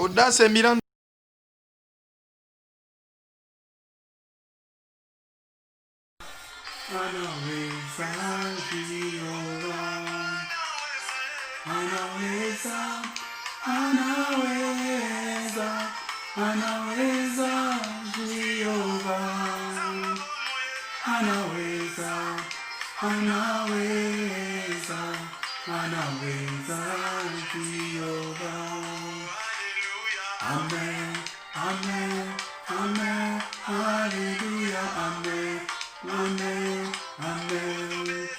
Audace Milan. Anaweza Jehova, anaweza, anaweza, anaweza Jehova, anaweza, anaweza, anaweza Jehova. Amen, amen, amen, hallelujah, amen. Amen, amen,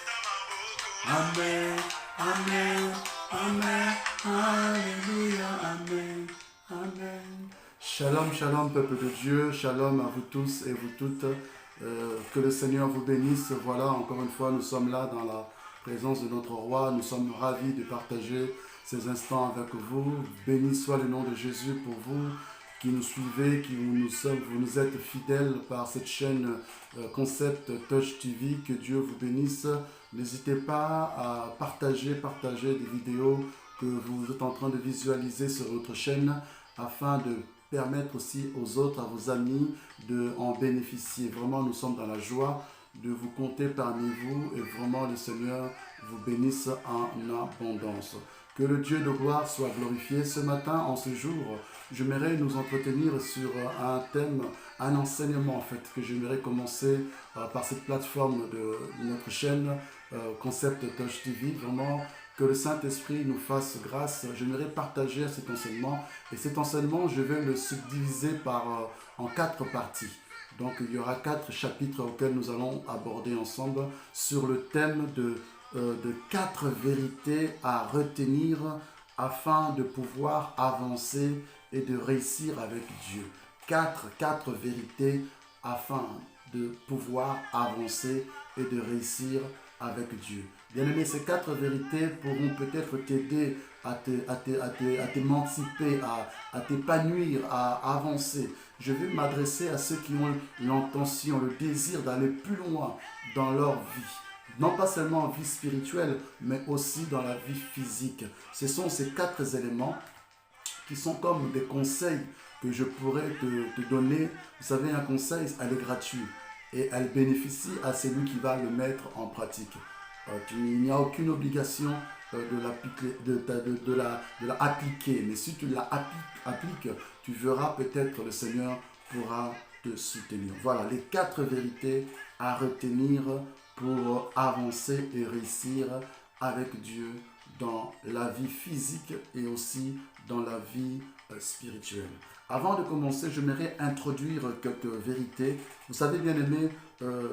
amen, amen, amen, alléluia, amen, amen. Shalom, shalom, peuple de Dieu, shalom à vous tous et vous toutes. Que le Seigneur vous bénisse. Voilà, encore une fois, nous sommes là dans la présence de notre roi. Nous sommes ravis de partager ces instants avec vous. Béni soit le nom de Jésus pour vous qui nous suivez, vous nous êtes fidèles par cette chaîne Concept Touch TV. Que Dieu vous bénisse. N'hésitez pas à partager des vidéos que vous êtes en train de visualiser sur votre chaîne afin de permettre aussi aux autres, à vos amis, de en bénéficier. Vraiment, nous sommes dans la joie de vous compter parmi vous et vraiment le Seigneur vous bénisse en abondance. Que le Dieu de gloire soit glorifié. Ce matin, en ce jour, j'aimerais nous entretenir sur un thème, un enseignement en fait, que j'aimerais commencer par cette plateforme de notre chaîne Concept Touch TV. Vraiment, que le Saint-Esprit nous fasse grâce. J'aimerais partager cet enseignement. Et cet enseignement, je vais le subdiviser en 4 parties. Donc, il y aura 4 chapitres auxquels nous allons aborder ensemble sur le thème de 4 vérités à retenir afin de pouvoir avancer et de réussir avec Dieu. 4 vérités afin de pouvoir avancer et de réussir avec Dieu. Bien-aimé, ces 4 vérités pourront peut-être t'aider à t'émanciper, à t'épanouir, à avancer. Je vais m'adresser à ceux qui ont l'intention, le désir d'aller plus loin dans leur vie. Non pas seulement en vie spirituelle, mais aussi dans la vie physique. Ce sont ces 4 éléments qui sont comme des conseils que je pourrais te donner. Vous savez, un conseil, elle est gratuite et elle bénéficie à celui qui va le mettre en pratique. Il n'y a aucune obligation de la appliquer, mais si tu la appliques, tu verras peut-être le Seigneur pourra te soutenir. Voilà les 4 vérités à retenir pour avancer et réussir avec Dieu dans la vie physique et aussi dans la vie spirituelle. Avant de commencer, j'aimerais introduire quelques vérités. Vous savez, bien aimé,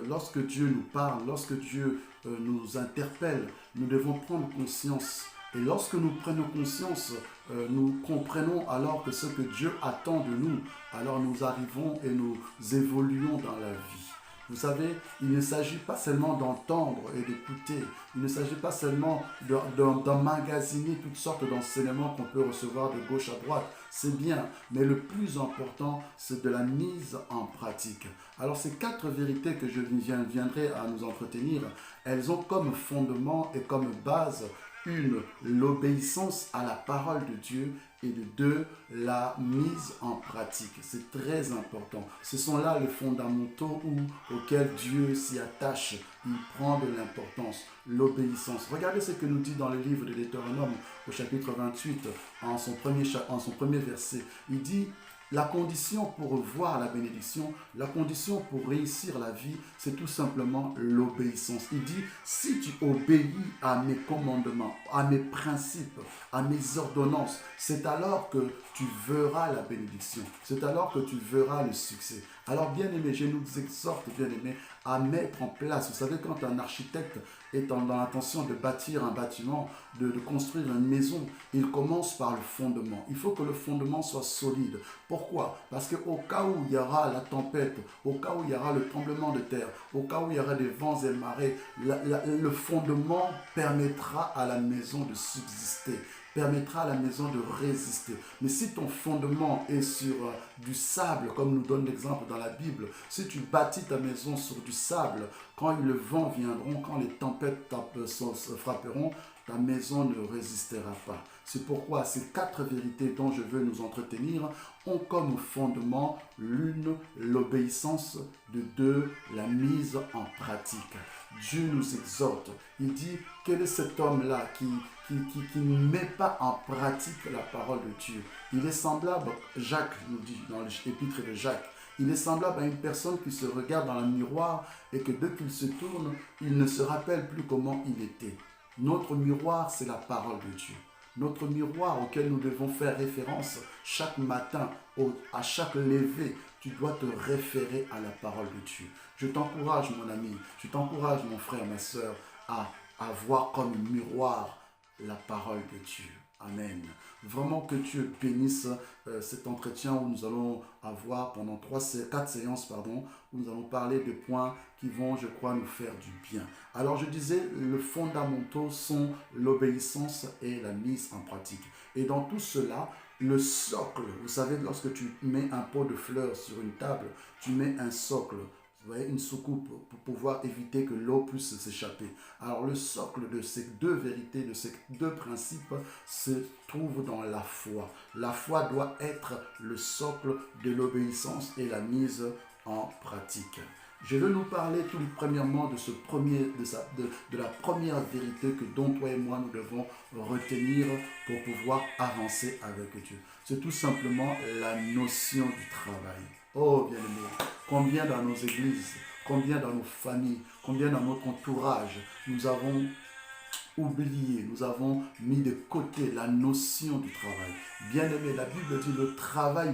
lorsque Dieu nous parle, lorsque Dieu nous interpelle, nous devons prendre conscience. Et lorsque nous prenons conscience, nous comprenons alors que ce que Dieu attend de nous, alors nous arrivons et nous évoluons dans la vie. Vous savez, il ne s'agit pas seulement d'entendre et d'écouter. Il ne s'agit pas seulement d'emmagasiner toutes sortes d'enseignements qu'on peut recevoir de gauche à droite. C'est bien, mais le plus important, c'est de la mise en pratique. Alors ces 4 vérités que je viendrai à nous entretenir, elles ont comme fondement et comme base l'obéissance à la parole de Dieu et de 2, la mise en pratique. C'est très important. Ce sont là les fondamentaux auxquels Dieu s'y attache. Il prend de l'importance, l'obéissance. Regardez ce que nous dit dans le livre de Deutéronome au chapitre 28, en son premier verset. Il dit: la condition pour voir la bénédiction, la condition pour réussir la vie, c'est tout simplement l'obéissance. Il dit, si tu obéis à mes commandements, à mes principes, à mes ordonnances, c'est alors que tu verras la bénédiction. C'est alors que tu verras le succès. Alors, bien aimé, je nous exhorte, bien aimé, à mettre en place. Vous savez, quand un architecte est dans l'intention de bâtir un bâtiment, de construire une maison, il commence par le fondement. Il faut que le fondement soit solide. Pourquoi? Parce qu'au cas où il y aura la tempête, au cas où il y aura le tremblement de terre, au cas où il y aura des vents et marées, le fondement permettra à la maison de subsister, permettra à la maison de résister. Mais si ton fondement est sur du sable, comme nous donne l'exemple dans la Bible, si tu bâtis ta maison sur du sable, quand le vent viendront, quand les tempêtes frapperont, ta maison ne résistera pas. C'est pourquoi ces 4 vérités dont je veux nous entretenir ont comme fondement l'une, l'obéissance, de 2, la mise en pratique. Dieu nous exhorte. Il dit, quel est cet homme-là qui ne met pas en pratique la parole de Dieu? Il est semblable, Jacques nous dit dans l'épître de Jacques, il est semblable à une personne qui se regarde dans le miroir et que dès qu'il se tourne, il ne se rappelle plus comment il était. Notre miroir, c'est la parole de Dieu. Notre miroir auquel nous devons faire référence chaque matin, à chaque lever, tu dois te référer à la parole de Dieu. Je t'encourage, mon ami, je t'encourage, mon frère, ma soeur, à avoir comme miroir la parole de Dieu. Amen. Vraiment que Dieu bénisse cet entretien où nous allons avoir pendant 4 séances, où nous allons parler de points qui vont, je crois, nous faire du bien. Alors je disais, les fondamentaux sont l'obéissance et la mise en pratique. Et dans tout cela, le socle, vous savez, lorsque tu mets un pot de fleurs sur une table, tu mets un socle. Vous voyez, une soucoupe pour pouvoir éviter que l'eau puisse s'échapper. Alors le socle de ces 2 vérités, de ces 2 principes se trouve dans la foi. La foi doit être le socle de l'obéissance et la mise en pratique. Je veux nous parler tout premièrement de la première vérité dont toi et moi nous devons retenir pour pouvoir avancer avec Dieu. C'est tout simplement la notion du travail. Oh bien-aimé, combien dans nos églises, combien dans nos familles, combien dans notre entourage, nous avons oublié, nous avons mis de côté la notion du travail. Bien-aimé, la Bible dit le travail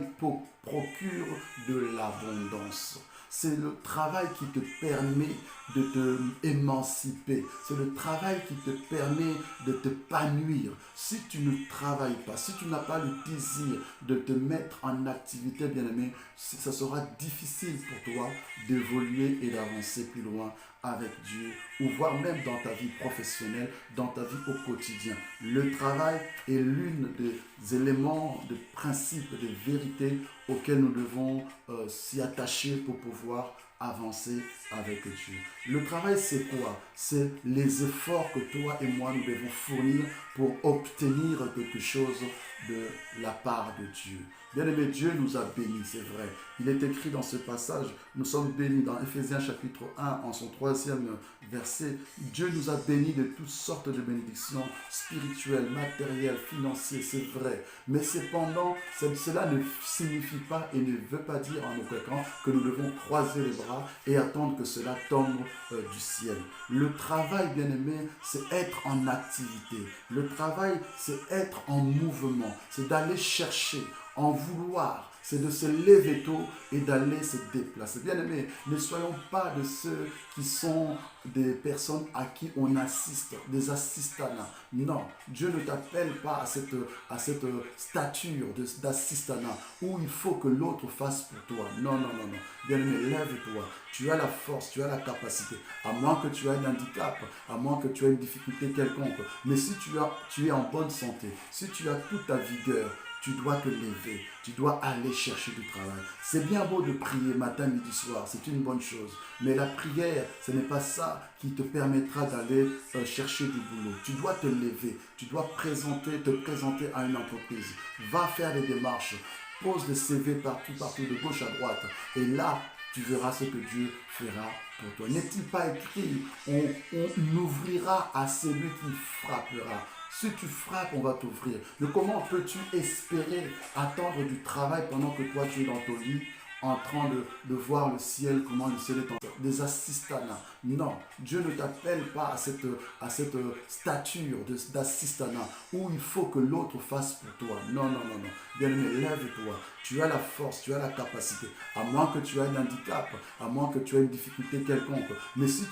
procure de l'abondance. C'est le travail qui te permet de te émanciper. C'est le travail qui te permet de t'épanouir. Si tu ne travailles pas, si tu n'as pas le désir de te mettre en activité, bien-aimé, ça sera difficile pour toi d'évoluer et d'avancer plus loin avec Dieu, ou voire même dans ta vie professionnelle, dans ta vie au quotidien. Le travail est l'une des éléments, de principes, de vérités auxquels nous devons s'y attacher pour pouvoir avancer avec Dieu. Le travail, c'est quoi? C'est les efforts que toi et moi nous devons fournir pour obtenir quelque chose de la part de Dieu. Bien-aimé, Dieu nous a bénis, c'est vrai. Il est écrit dans ce passage, nous sommes bénis dans Éphésiens chapitre 1, en son 3e verset. Dieu nous a bénis de toutes sortes de bénédictions spirituelles, matérielles, financières, c'est vrai. Mais cependant, cela ne signifie pas et ne veut pas dire en aucun cas que nous devons croiser les bras et attendre que cela tombe du ciel. Le travail, bien-aimé, c'est être en activité. Le travail, c'est être en mouvement. C'est d'aller chercher, en vouloir. C'est de se lever tôt et d'aller se déplacer. Bien-aimés, ne soyons pas de ceux qui sont des personnes à qui on assiste, des assistanats. Non, Dieu ne t'appelle pas à cette stature d'assistanat où il faut que l'autre fasse pour toi. Non, non, non, non. Bien-aimé, lève-toi. Tu as la force, tu as la capacité. À moins que tu aies un handicap, à moins que tu aies une difficulté quelconque. Mais si tu es en bonne santé, si tu as toute ta vigueur, tu dois te lever, tu dois aller chercher du travail. C'est bien beau de prier matin, midi, soir, c'est une bonne chose. Mais la prière, ce n'est pas ça qui te permettra d'aller chercher du boulot. Tu dois te lever, tu dois te présenter à une entreprise. Va faire des démarches, pose des CV partout, de gauche à droite. Et là, tu verras ce que Dieu fera pour toi. N'est-il pas écrit, on ouvrira à celui qui frappera. Si tu frappes, on va t'ouvrir. Mais comment peux-tu espérer attendre du travail pendant que toi tu es dans ton lit en train de voir le ciel, comment le ciel est en des assistanats? Non, Dieu ne t'appelle pas à cette stature d'assistanat où il faut que l'autre fasse pour toi. Non, non, non, non. Bien-aimé, lève-toi. Tu as la force, tu as la capacité. À moins que tu aies un handicap, à moins que tu aies une difficulté quelconque. Mais si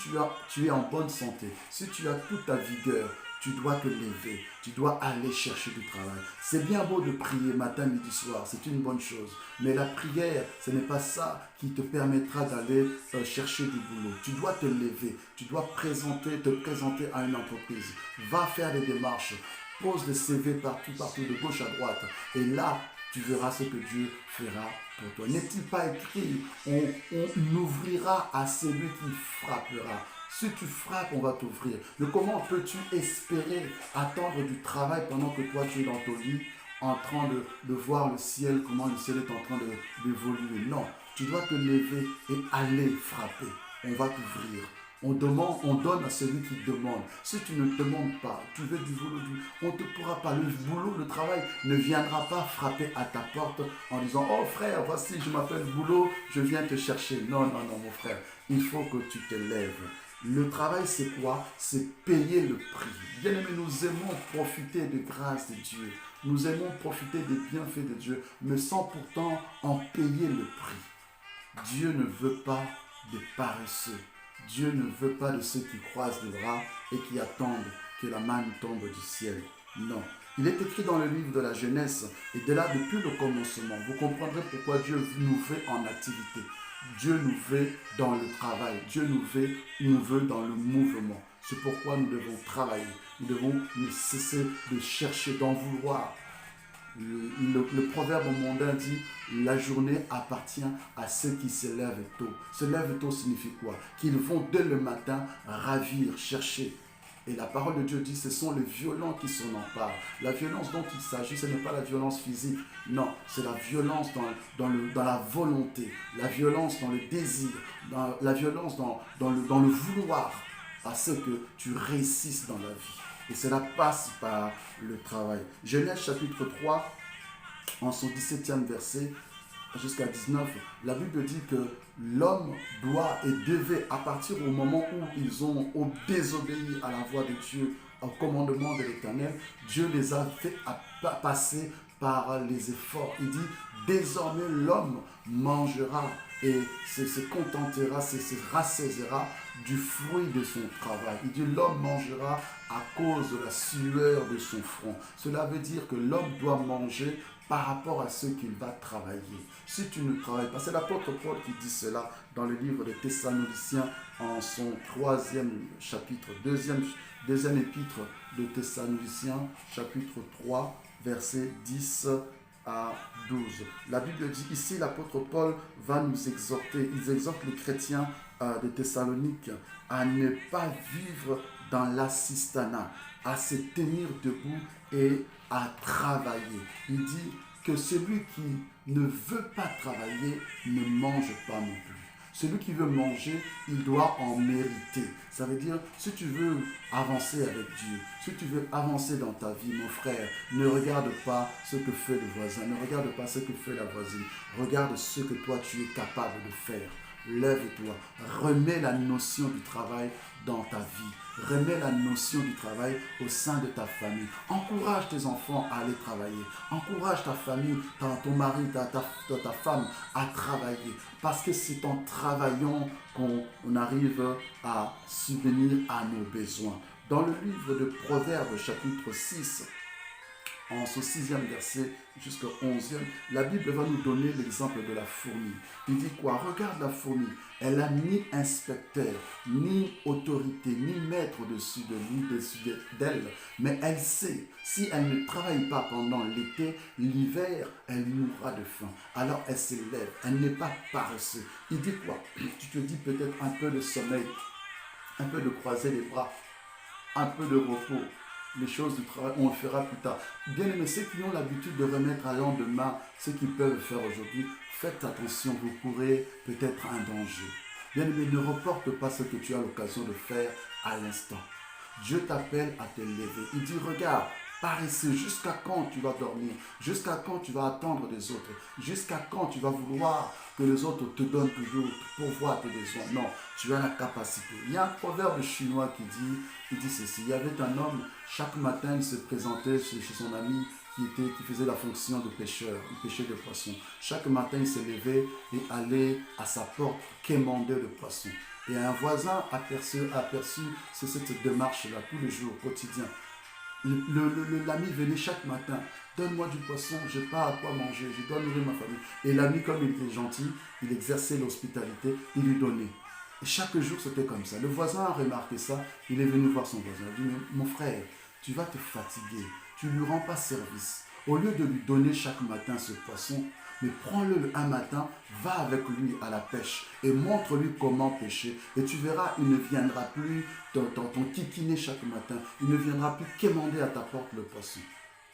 tu es en bonne santé, si tu as toute ta vigueur, tu dois te lever, tu dois aller chercher du travail. C'est bien beau de prier matin, midi, soir, c'est une bonne chose. Mais la prière, ce n'est pas ça qui te permettra d'aller chercher du boulot. Tu dois te lever, tu dois te présenter à une entreprise. Va faire des démarches, pose des CV partout, de gauche à droite. Et là, tu verras ce que Dieu fera pour toi. N'est-il pas écrit, on ouvrira à celui qui frappera. Si tu frappes, on va t'ouvrir. Mais comment peux-tu espérer attendre du travail pendant que toi tu es dans ton lit en train de voir le ciel, comment le ciel est en train d'évoluer? Non, tu dois te lever et aller frapper. On va t'ouvrir. On donne à celui qui demande. Si tu ne demandes pas, tu veux du boulot, on ne te pourra pas. Le boulot, le travail ne viendra pas frapper à ta porte en disant « Oh frère, voici, je m'appelle Boulot, je viens te chercher. » Non, non, non, mon frère, il faut que tu te lèves. Le travail, c'est quoi? C'est payer le prix. Bien aimé, nous aimons profiter de grâce de Dieu. Nous aimons profiter des bienfaits de Dieu, mais sans pourtant en payer le prix. Dieu ne veut pas des paresseux. Dieu ne veut pas de ceux qui croisent les bras et qui attendent que la manne tombe du ciel. Non. Il est écrit dans le livre de la Genèse, et de là, depuis le commencement, vous comprendrez pourquoi Dieu nous veut en activité. Dieu nous veut dans le travail. Dieu nous veut dans le mouvement. C'est pourquoi nous devons travailler. Nous devons ne cesser de chercher, d'en vouloir. Le proverbe mondain dit « La journée appartient à ceux qui se lèvent tôt ». Se lèvent tôt signifie quoi? Qu'ils vont dès le matin ravir, chercher. Et la parole de Dieu dit, ce sont les violents qui s'en emparent. La violence dont il s'agit, ce n'est pas la violence physique. Non, c'est la violence dans la volonté, la violence dans le désir, la violence dans le vouloir à ce que tu réussisses dans la vie. Et cela passe par le travail. Genèse chapitre 3, en son 17e verset, jusqu'à 19, la Bible dit que l'homme doit et devait, à partir du moment où ils ont désobéi à la voix de Dieu, au commandement de l'Éternel, Dieu les a fait passer par les efforts. Il dit, désormais l'homme mangera et se contentera, se rassasiera du fruit de son travail. Il dit, l'homme mangera à cause de la sueur de son front. Cela veut dire que l'homme doit manger par rapport à ce qu'il va travailler. Si tu ne travailles pas, c'est l'apôtre Paul qui dit cela dans le livre des Thessaloniciens en son 3e chapitre, deuxième épître de Thessaloniciens, chapitre 3, versets 10 à 12. La Bible dit ici, l'apôtre Paul va nous exhorter, il exhorte les chrétiens de Thessalonique à ne pas vivre dans l'assistanat, à se tenir debout et à travailler. Il dit que celui qui ne veut pas travailler ne mange pas non plus. Celui qui veut manger, il doit en mériter. Ça veut dire, si tu veux avancer avec Dieu, si tu veux avancer dans ta vie, mon frère, ne regarde pas ce que fait le voisin, ne regarde pas ce que fait la voisine. Regarde ce que toi tu es capable de faire. Lève-toi, remets la notion du travail dans ta vie. Remets la notion du travail au sein de ta famille. Encourage tes enfants à aller travailler. Encourage ta famille, ton mari, ta femme à travailler. Parce que c'est en travaillant qu'on arrive à subvenir à nos besoins. Dans le livre de Proverbes, chapitre 6, en ce 6e verset jusqu'au 11e, la Bible va nous donner l'exemple de la fourmi. Il dit quoi? Regarde la fourmi. Elle n'a ni inspecteur, ni autorité, ni maître dessus d'elle. Mais elle sait, si elle ne travaille pas pendant l'été, l'hiver, elle mourra de faim. Alors elle se lève, elle n'est pas paresseuse. Il dit quoi? Tu te dis peut-être un peu de sommeil, un peu de croiser les bras, un peu de repos. Les choses du travail, on le fera plus tard. Bien aimé, ceux qui ont l'habitude de remettre à lendemain ce qu'ils peuvent faire aujourd'hui, faites attention, vous courez peut-être un danger. Bien aimé, ne reporte pas ce que tu as l'occasion de faire à l'instant. Dieu t'appelle à te lever. Il dit, regarde, paresseux, jusqu'à quand tu vas dormir? Jusqu'à quand tu vas attendre des autres? Jusqu'à quand tu vas vouloir que les autres te donnent toujours pour voir tes besoins? Non, tu as la capacité. Il y a un proverbe chinois qui dit ceci. Il y avait un homme, chaque matin il se présentait chez son ami qui faisait la fonction de pêcheur, il pêchait des poissons. Chaque matin il se levait et allait à sa porte quémander le poisson. Et un voisin aperçut cette démarche-là tous les jours, au quotidien. L'ami venait chaque matin, donne-moi du poisson, je n'ai pas à quoi manger, je dois nourrir ma famille. Et l'ami, comme il était gentil, il exerçait l'hospitalité, il lui donnait. Et chaque jour, c'était comme ça. Le voisin a remarqué ça, il est venu voir son voisin. Il dit, mais mon frère, tu vas te fatiguer, tu ne lui rends pas service. Au lieu de lui donner chaque matin ce poisson, mais prends-le un matin, va avec lui à la pêche et montre-lui comment pêcher. Et tu verras, il ne viendra plus dans ton kikiné chaque matin. Il ne viendra plus quémander à ta porte le poisson.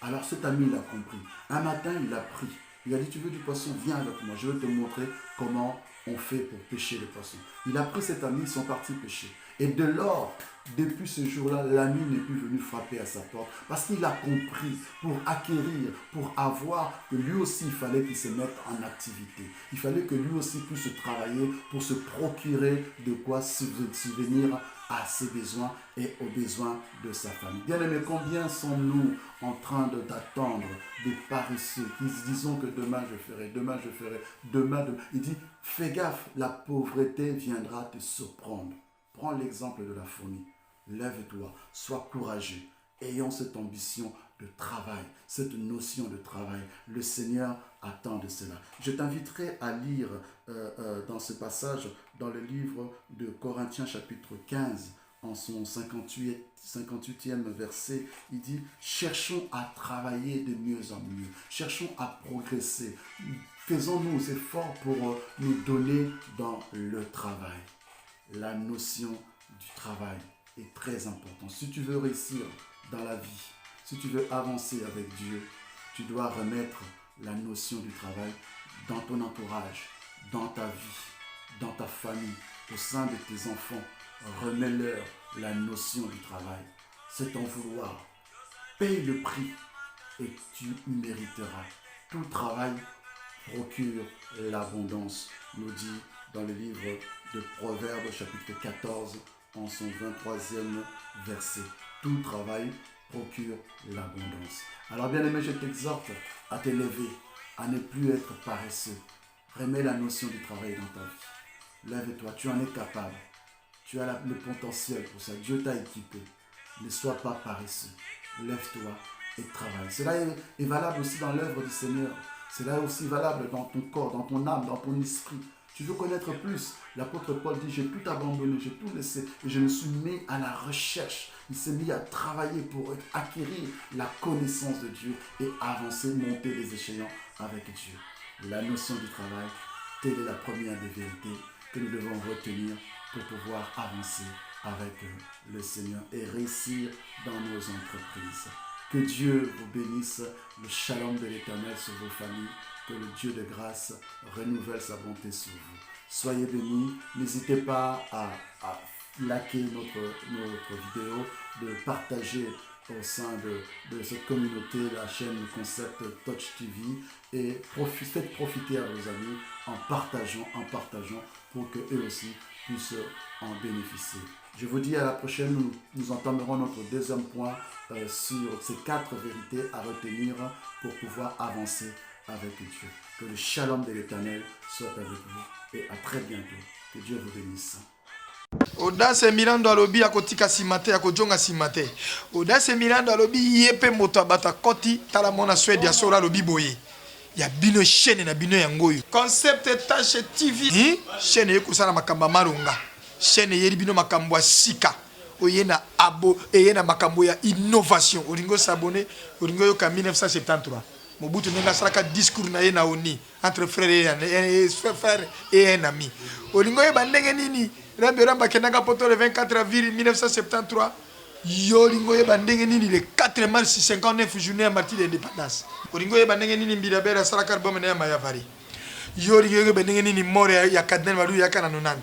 Alors cet ami, il a compris. Un matin, il a pris. Il a dit, tu veux du poisson, viens avec moi. Je vais te montrer comment on fait pour pêcher le poisson. Il a pris cet ami, ils sont partis pêcher. Et de lors, depuis ce jour-là, l'ami n'est plus venu frapper à sa porte parce qu'il a compris, pour acquérir, pour avoir, que lui aussi, il fallait qu'il se mette en activité. Il fallait que lui aussi puisse travailler pour se procurer de quoi subvenir à ses besoins et aux besoins de sa famille. Bien aimé, combien sommes-nous en train d'attendre des paresseux qui se disent que demain je ferai, demain je ferai, demain. Il dit, fais gaffe, la pauvreté viendra te surprendre. Prends l'exemple de la fourmi. Lève-toi, sois courageux. Ayons cette ambition de travail, cette notion de travail. Le Seigneur attend de cela. Je t'inviterai à lire dans ce passage, dans le livre de Corinthiens chapitre 15, en son 58e verset, il dit « Cherchons à travailler de mieux en mieux, cherchons à progresser, faisons nos efforts pour nous donner dans le travail. » La notion du travail est très importante. Si tu veux réussir dans la vie, si tu veux avancer avec Dieu, tu dois remettre la notion du travail dans ton entourage, dans ta vie, dans ta famille, au sein de tes enfants. Remets-leur la notion du travail. C'est ton vouloir. Paye le prix et tu mériteras. Tout travail procure l'abondance, nous dit dans le livre de Proverbes chapitre 14 en son 23e verset. Tout travail procure l'abondance. Alors bien aimé, je t'exhorte à te lever, à ne plus être paresseux. Remets la notion du travail dans ta vie. Lève-toi, tu en es capable. Tu as le potentiel pour ça. Dieu t'a équipé. Ne sois pas paresseux. Lève-toi et travaille. Cela est valable aussi dans l'œuvre du Seigneur. Cela est aussi valable dans ton corps, dans ton âme, dans ton esprit. Tu veux connaître plus. L'apôtre Paul dit, j'ai tout abandonné, j'ai tout laissé et je me suis mis à la recherche. Il s'est mis à travailler pour acquérir la connaissance de Dieu et avancer, monter les échelons avec Dieu. La notion du travail, telle est la première des vérités que nous devons retenir pour pouvoir avancer avec le Seigneur et réussir dans nos entreprises. Que Dieu vous bénisse, le shalom de l'Éternel sur vos familles, que le Dieu de grâce renouvelle sa bonté sur vous. Soyez bénis, n'hésitez pas à liker notre vidéo, de partager au sein de cette communauté, la chaîne Concept Touch TV et faites profiter à vos amis en partageant pour qu'eux aussi puissent en bénéficier. Je vous dis à la prochaine, nous entamerons notre deuxième point sur ces 4 vérités à retenir pour pouvoir avancer avec Dieu. Que le shalom de l'Éternel soit avec vous et à très bientôt. Que Dieu vous bénisse. Audace Milando alobi akotika simate akojonga simate. Audace Milando alobi yepe moto abata koti tala mona Swede ya sora alobi boye. Ya bino chaîne na bino yangoyo. Concept Touch TV. Chaîne yekusana makamba marunga. Chaîne yeri bino makambo sika. Oyena abo eyena makambo ya innovation. Oringo s'abonner, oringo yoka 1973. Mobutu nenga salaka discours na ye na oni entre frère et un ami. Oringo yeba ndenge nini Ramba Kenanga Poto le 24 avril 1973. Yoringo yeba ndenge nini le 4 mars 59 journée à martyr d'indépendance. Oringo yeba ndenge nini Mbidabera salaka album na ya Mayavari. Yoringo yeba ndenge nini mort ya Cardinal Malu ya kana 90.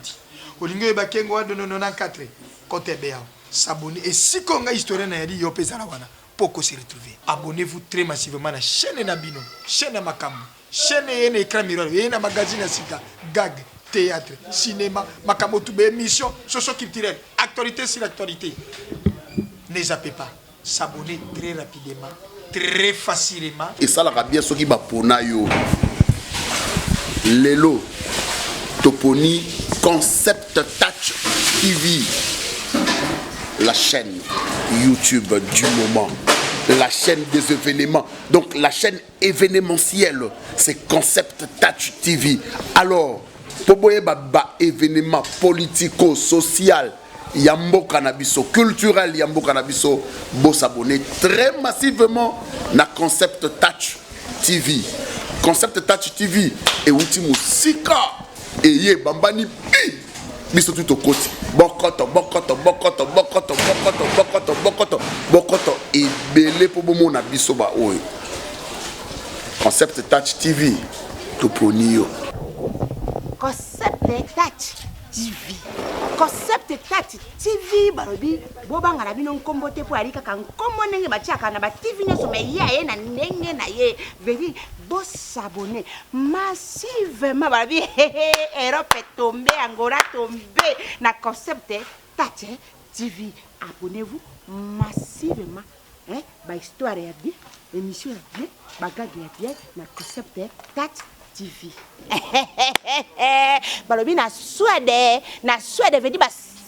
Oringo yeba kengo wa 94 côté Béa. S'abonner et si konga historien na yadi yope zalawana. Poko se retrouver. Abonnez-vous très massivement à la chaîne Nabino, chaîne Makambo, chaîne Yene Écran Miroir, Yene Magazine Sika, Gag, théâtre, cinéma, Makambo Toube, émission, socio-culturelle, actualité sur l'actualité. Ne zappez pas, s'abonner très rapidement, très facilement. Et ça, la bien ce qui va pour Nayo. Lelo, Toponi, Concept Touch TV. La chaîne YouTube du moment, la chaîne des événements, donc la chaîne événementielle, c'est Concept Touch TV. Alors, pour baba événement politico-social, Yambo Cannabiso, culturel Yambo Cannabiso, beau s'abonner très massivement na Concept Touch TV. Concept Touch TV et ultimo Sika et ye bambani pi biso tout au côté. Bokoto et belé pour bon na biso ba oyo. Concept Touch TV to ponio. Concept Touch TV. Concept Touch TV barobi bobanga na bino nkombote po alika kan kombo nenge bachaka na ba TV nyoso me ye na ndenge na ye veut bo s'abonner massivement barobi Europe tombé Angola tombé na Concept Touch TV. Abonnez-vous massivement ba histoire ya bien, émission ya bien, bagage ya bien na Concept Touch TV. Balobi na Suède veut dire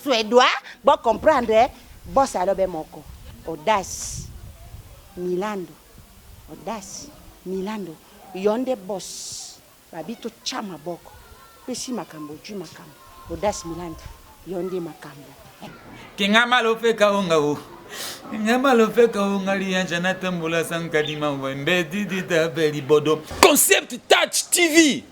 suédois, bon comprendre, boss alobe moko. Audace Milando. Yonde boss. Babito chama boko. Pesi makambo, ju makambo. Audace Milando. Yonde makambo. Kingama lo fe kaonga o. Kingama lo fe kaonga lianja na tambula sankadima wembe didita beli bodo. Concept Touch TV.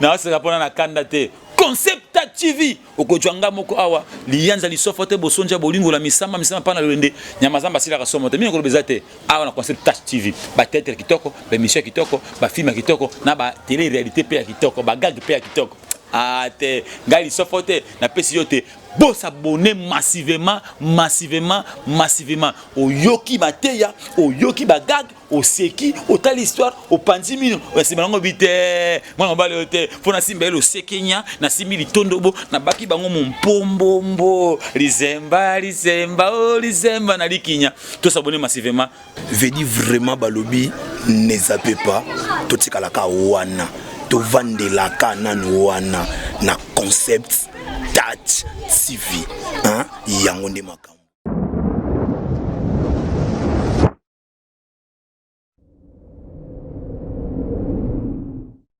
Na se rapona na kanda te. Concept Touch TV. Okojwanga moko awa lianza lisofote bosonja bolingo la misama pana lwende. Nyamazamba sila kasomote. Mimi ngolobeza te awa na Concept Touch TV. Ba tete kitoko, ba mission kitoko, ba film kitoko, na ba télé réalité pe kitoko, ba gag pe kitoko. Ate ngali sofote na pesi yote bo s'abonner massivement oyoki bateya oyoki bagag oseki otali histoire opanzi mino simango bite mwana bale yote fona simba elo sekenya na simili tondobo na baki bango mpombombo lizemba na likinya to s'abonner massivement veut dire vraiment balobi ne zappez pas totikalaka wana to vandelaka nanu wana na Concept Touch TV yango nde makambo.